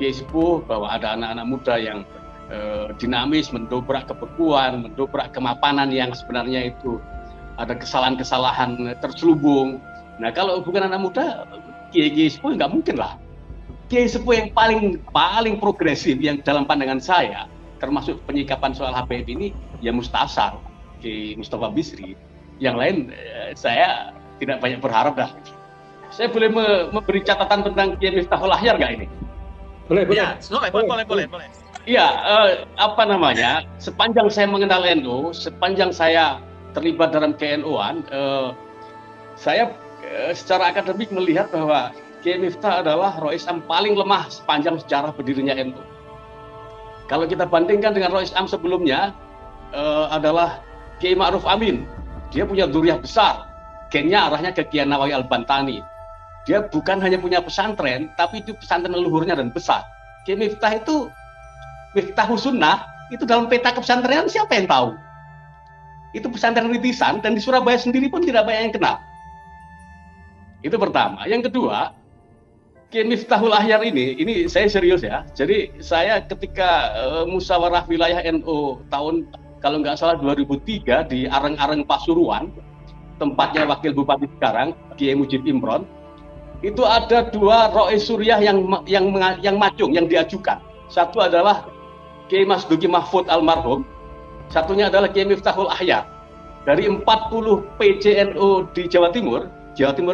kiai sepuh, bahwa ada anak-anak muda yang dinamis, mendobrak kebekuan, mendobrak kemapanan yang sebenarnya itu ada kesalahan-kesalahan terselubung. Nah, kalau bukan anak muda, kiai sepuh nggak mungkin lah. Kiai sepuh yang paling progresif yang dalam pandangan saya, termasuk penyikapan soal HPP ini, ya Mustasar, Kiai Mustafa Bisri. Yang lain saya tidak banyak berharap dah. Saya boleh memberi catatan tentang Kiai Miftahul Ahyar nggak ini? Boleh. Ya, boleh. Iya, apa namanya? Sepanjang saya mengenal NU, sepanjang saya terlibat dalam KNU-an, saya secara akademik melihat bahwa Kiai Miftah adalah Rois Am paling lemah sepanjang sejarah berdirinya NU. Kalau kita bandingkan dengan Rois Am sebelumnya, adalah Kiai Ma'ruf Amin. Dia punya dzurriyyah besar, gennya arahnya ke Kiai Nawawi Al-Bantani. Dia bukan hanya punya pesantren, tapi itu pesantren leluhurnya dan besar. Kiai Miftah itu Miftahus Sunnah, itu dalam peta kepesantrenan siapa yang tahu? Itu pesantren rintisan, dan di Surabaya sendiri pun tidak banyak yang kenal. Itu pertama. Yang kedua, Kiai Miftahul Ahyar ini saya serius ya. Jadi saya ketika musyawarah wilayah NU tahun kalau nggak salah 2003 di Areng-Areng Pasuruan, tempatnya wakil bupati sekarang Kiai Mujib Imron, itu ada dua Rois Suriah yang macung yang diajukan. Satu adalah Kiai Mas Duki Mahfud almarhum, satunya adalah Kiai Miftahul Ahyar. Dari 40 PCNU di Jawa Timur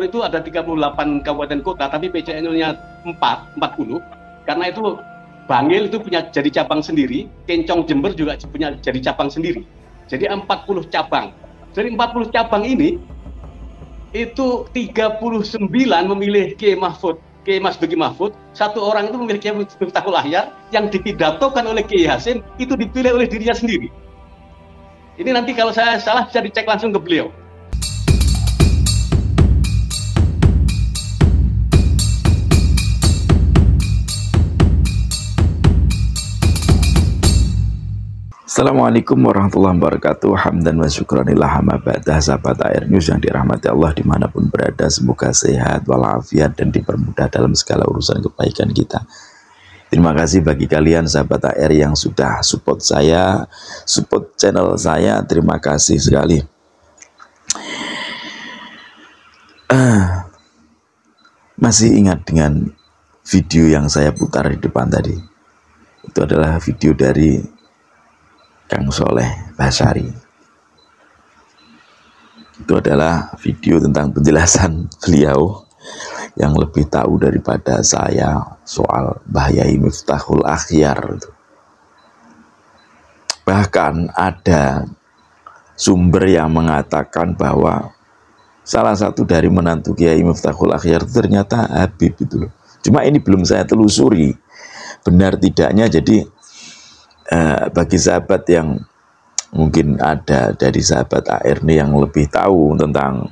itu ada 38 kabupaten kota, tapi PCNU-nya 40. Karena itu Bangil itu punya jadi cabang sendiri, Kencong Jember juga punya jadi cabang sendiri. Jadi 40 cabang. Dari 40 cabang ini, itu 39 memilih Kiai Mas Duki Mahfud, satu orang itu memilih Kiai Miftahul Ahyar, yang dipidatokan oleh Kiai Hasim itu dipilih oleh dirinya sendiri. Ini nanti kalau saya salah bisa dicek langsung ke beliau. Assalamualaikum warahmatullahi wabarakatuh. Hamdan wa syukranillah ma ba'dah. Sahabat AR News yang dirahmati Allah dimanapun berada, semoga sehat walafiat dan dipermudah dalam segala urusan kebaikan kita. Terima kasih bagi kalian sahabat AR yang sudah support saya, support channel saya. Terima kasih sekali. Masih ingat dengan video yang saya putar di depan tadi? Itu adalah video dari Kang Soleh Basari. Itu adalah video tentang penjelasan beliau yang lebih tahu daripada saya soal Mbah Yai Miftahul Ahyar. Bahkan ada sumber yang mengatakan bahwa salah satu dari menantu Kiai Miftahul Ahyar ternyata Habib itu loh. Cuma ini belum saya telusuri benar tidaknya. Jadi bagi sahabat yang mungkin ada dari sahabat AR ini yang lebih tahu tentang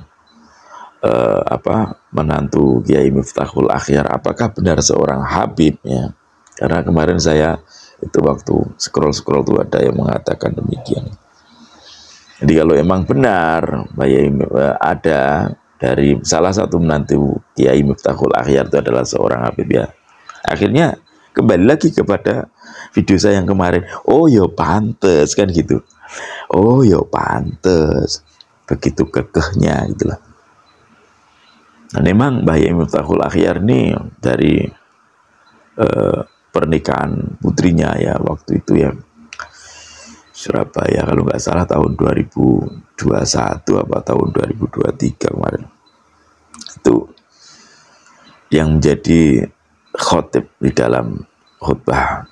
menantu Kiai Miftahul Ahyar, apakah benar seorang Habib ya? Karena kemarin saya itu waktu scroll tuh ada yang mengatakan demikian. Jadi kalau emang benar ada dari salah satu menantu Kiai Miftahul Ahyar itu adalah seorang Habib ya, akhirnya kembali lagi kepada video saya yang kemarin. Oh yo pantes kan gitu. Oh yo pantes. Begitu kekehnya gitulah. Nah memang Mbah Yai Miftahul Ahyar ini dari pernikahan putrinya ya waktu itu ya, Surabaya kalau nggak salah tahun 2021 apa tahun 2023 kemarin. Itu yang menjadi khotib di dalam khutbah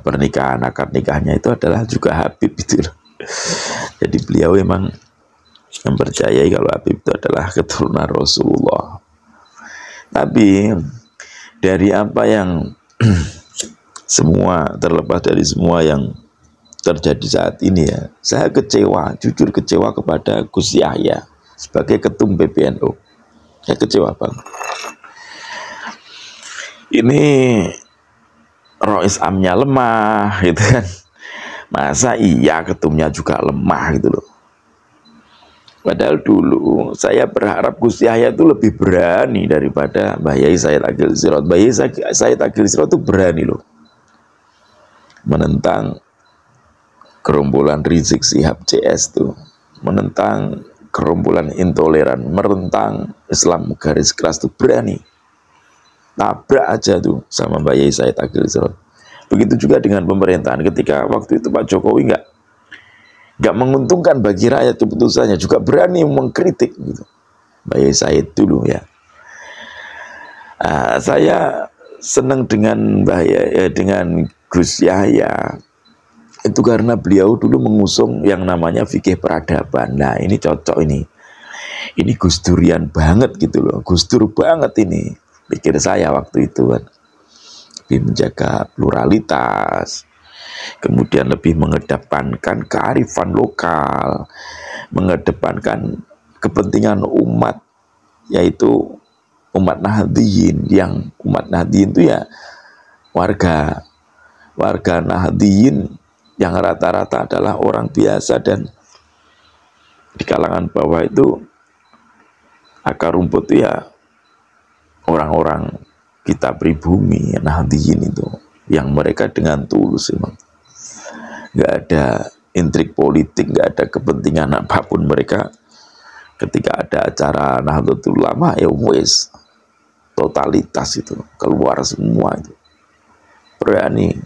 pernikahan, akad nikahnya itu adalah juga Habib itu. Jadi beliau memang mempercayai kalau Habib itu adalah keturunan Rasulullah. Tapi dari apa yang semua, terlepas dari semua yang terjadi saat ini ya, saya kecewa, jujur kecewa kepada Gus Yahya sebagai ketum PBNU. Saya kecewa banget. Ini Rois Amnya lemah gitu kan, masa iya ketumnya juga lemah gitu loh. Padahal dulu saya berharap Gus Yahya itu lebih berani daripada Mbah Yai Said Akil Sirot. Mbah Yai Said Akil Sirot itu berani loh menentang gerombolan Rizik Sihab CS tuh, menentang gerombolan intoleran, menentang Islam garis keras tuh berani. Tabrak aja tuh sama Mbah Yai Said Akil Sirot. Begitu juga dengan pemerintahan, ketika waktu itu Pak Jokowi nggak menguntungkan bagi rakyat keputusannya, juga berani mengkritik gitu. Mbak Yai Said dulu ya. Saya senang dengan dengan Gus Yahya itu karena beliau dulu mengusung yang namanya fikih peradaban. Nah ini cocok ini Gus Durian banget gitu loh, Gus Dur banget ini pikir saya waktu itu kan. Lebih menjaga pluralitas, kemudian lebih mengedepankan kearifan lokal, mengedepankan kepentingan umat, yaitu umat Nahdliyin. Yang umat Nahdliyin itu ya warga Nahdliyin yang rata-rata adalah orang biasa, dan di kalangan bawah itu akar rumput itu ya orang-orang kita pribumi Nahdliyin itu, yang mereka dengan tulus emang nggak ada intrik politik, nggak ada kepentingan apapun. Mereka ketika ada acara Nahdlatul Ulama ya wes totalitas itu keluar semua itu, berani.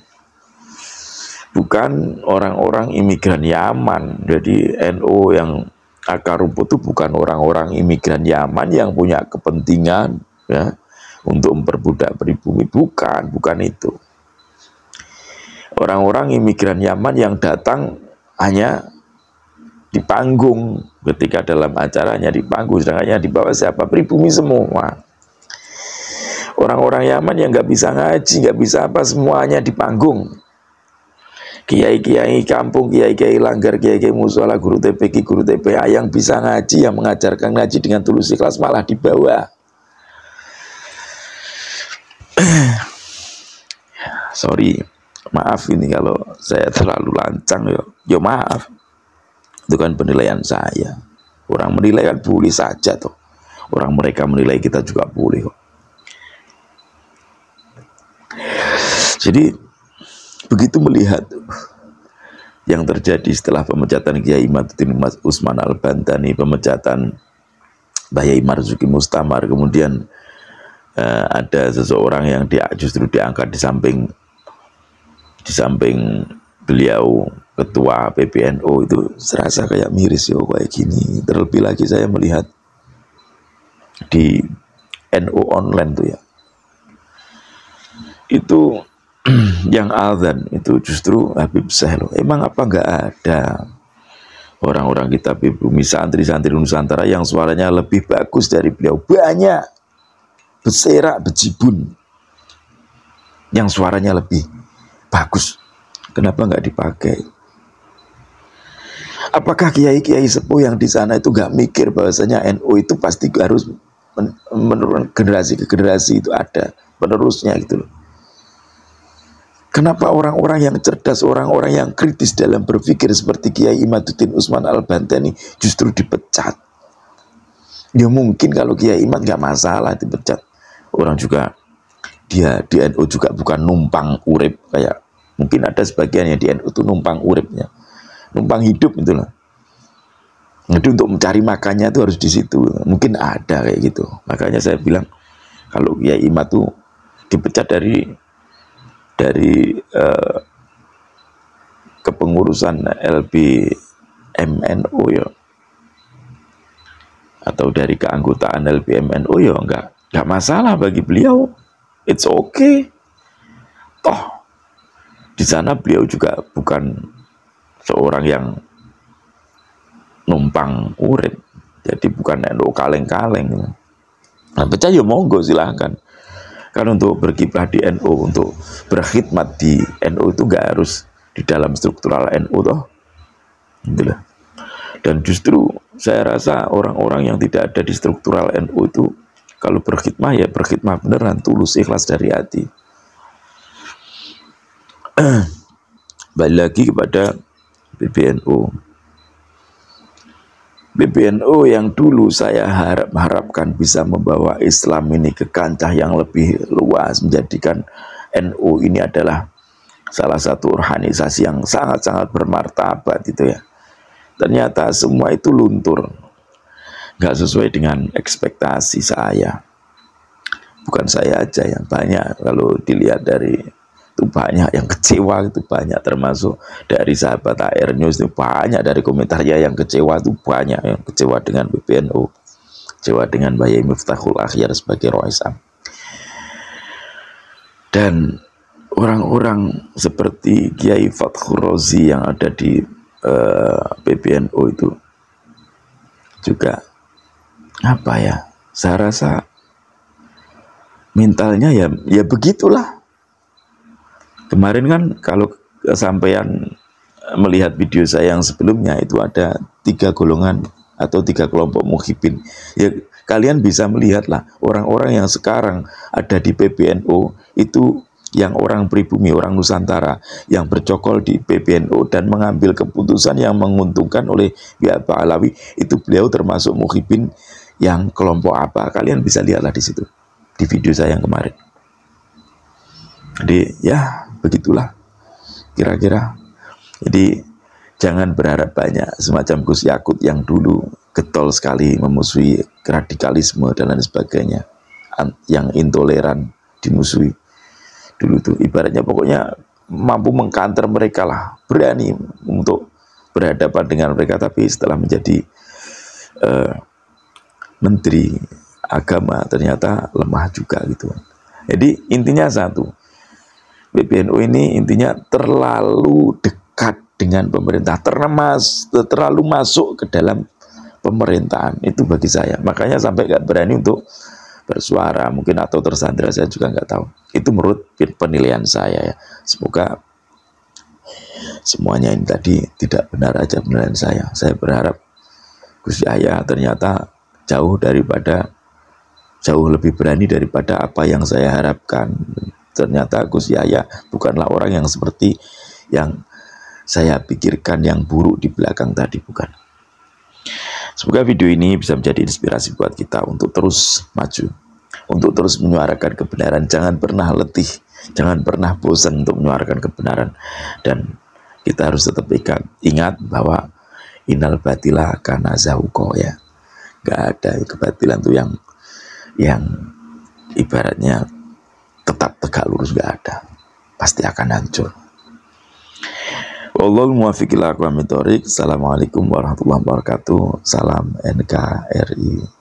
Bukan orang-orang imigran Yaman. Jadi NU yang akar rumput itu bukan orang-orang imigran Yaman yang punya kepentingan ya untuk memperbudak pribumi, bukan itu. Orang-orang imigran Yaman yang datang hanya di panggung, ketika dalam acaranya di panggung, sedangkan di bawah siapa? Pribumi semua. Orang-orang Yaman yang nggak bisa ngaji, nggak bisa apa, semuanya di panggung. Kiai-kiai kampung, kiai-kiai langgar, kiai-kiai musola, guru TPQ, guru TPA yang bisa ngaji, yang mengajarkan ngaji dengan tulus ikhlas malah di bawah. Sorry, maaf ini kalau saya terlalu lancang yo maaf. Itu kan penilaian saya. Orang menilai kan boleh saja toh. Orang mereka menilai kita juga boleh kok. Jadi begitu melihat yang terjadi setelah pemecatan Kiai Imaduddin Usman Al-Bantani, pemecatan Mbah Yai Marzuki Mustamar, kemudian ada seseorang yang justru diangkat di samping beliau ketua PBNU, itu serasa kayak miris yo kayak gini. Terlebih lagi saya melihat di NU online tuh ya, itu yang azan itu justru Habib Syekh loh. Emang apa nggak ada orang-orang kita pribumi, santri-santri Nusantara yang suaranya lebih bagus dari beliau? Banyak, beserak, bejibun yang suaranya lebih bagus. Kenapa nggak dipakai? Apakah kiai-kiai sepuh yang di sana itu nggak mikir bahwasanya NU itu pasti harus menurun generasi ke generasi, itu ada penerusnya gitu loh. Kenapa orang-orang yang cerdas, orang-orang yang kritis dalam berpikir seperti Kiai Imaduddin Usman Al-Bantani justru dipecat? Ya mungkin kalau Kiai Imad nggak masalah dipecat. Orang juga dia di NU juga bukan numpang urip, kayak mungkin ada sebagian yang di NU itu numpang uripnya, numpang hidup itulah. Jadi untuk mencari makannya itu harus di situ. Mungkin ada kayak gitu. Makanya saya bilang kalau Kiai Imad tuh dipecat dari kepengurusan LBMNU ya, atau dari keanggotaan LBMNU ya nggak masalah bagi beliau, it's okay. Toh di sana beliau juga bukan seorang yang numpang urip, jadi bukan NU kaleng-kaleng. Nah, pecah ya monggo silahkan. Kan untuk berkiprah di NU, untuk berkhidmat di NU itu nggak harus di dalam struktural NU toh, itulah. Dan justru saya rasa orang-orang yang tidak ada di struktural NU itu kalau berkhidmah ya berkhidmah beneran, tulus, ikhlas dari hati. Balik lagi kepada PBNU. PBNU yang dulu saya harapkan bisa membawa Islam ini ke kancah yang lebih luas, menjadikan NU ini adalah salah satu organisasi yang sangat-sangat bermartabat itu ya. Ternyata semua itu luntur, nggak sesuai dengan ekspektasi saya. Bukan saya aja yang banyak, kalau dilihat dari itu banyak yang kecewa, itu banyak, termasuk dari sahabat AR News itu banyak dari komentarnya yang kecewa, itu banyak yang kecewa dengan PBNU, kecewa dengan Bayi Miftahul Akhyar sebagai Roisam. Dan orang-orang seperti Kiai Fathur Razi yang ada di PBNU itu juga apa ya, saya rasa mentalnya ya begitulah. Kemarin kan kalau sampean melihat video saya yang sebelumnya itu ada 3 golongan atau 3 kelompok muhibin. Ya kalian bisa melihatlah orang-orang yang sekarang ada di PBNU itu yang orang pribumi, orang Nusantara yang bercokol di PBNU dan mengambil keputusan yang menguntungkan oleh pihak Pak Alawi, itu beliau termasuk muhibin yang kelompok apa. Kalian bisa lihatlah di situ di video saya yang kemarin. Jadi ya begitulah kira-kira. Jadi jangan berharap banyak semacam Gus Yakut yang dulu getol sekali memusuhi radikalisme dan lain sebagainya, yang intoleran dimusuhi dulu tuh, ibaratnya pokoknya mampu mengkanter mereka lah, berani untuk berhadapan dengan mereka. Tapi setelah menjadi menteri agama ternyata lemah juga gitu. Jadi intinya satu, PBNU ini intinya terlalu dekat dengan pemerintah, terlalu masuk ke dalam pemerintahan. Itu bagi saya, makanya sampai gak berani untuk bersuara mungkin, atau tersandra, saya juga nggak tahu. Itu menurut penilaian saya ya. Semoga semuanya ini tadi tidak benar aja penilaian saya. Saya berharap Gus Yahya ternyata jauh lebih berani daripada apa yang saya harapkan. Ternyata Gus Yahya bukanlah orang yang seperti yang saya pikirkan, yang buruk di belakang tadi, bukan. Semoga video ini bisa menjadi inspirasi buat kita untuk terus maju, untuk terus menyuarakan kebenaran. Jangan pernah letih, jangan pernah bosan untuk menyuarakan kebenaran. Dan kita harus tetap ingat bahwa innal batila kana zahuqa ya. Gak ada kebatilan tuh yang ibaratnya tetap tegak lurus, gak ada. Pasti akan hancur. Wallahul muwaffiq ila aqwamit thoriq. Assalamualaikum warahmatullahi wabarakatuh. Salam NKRI.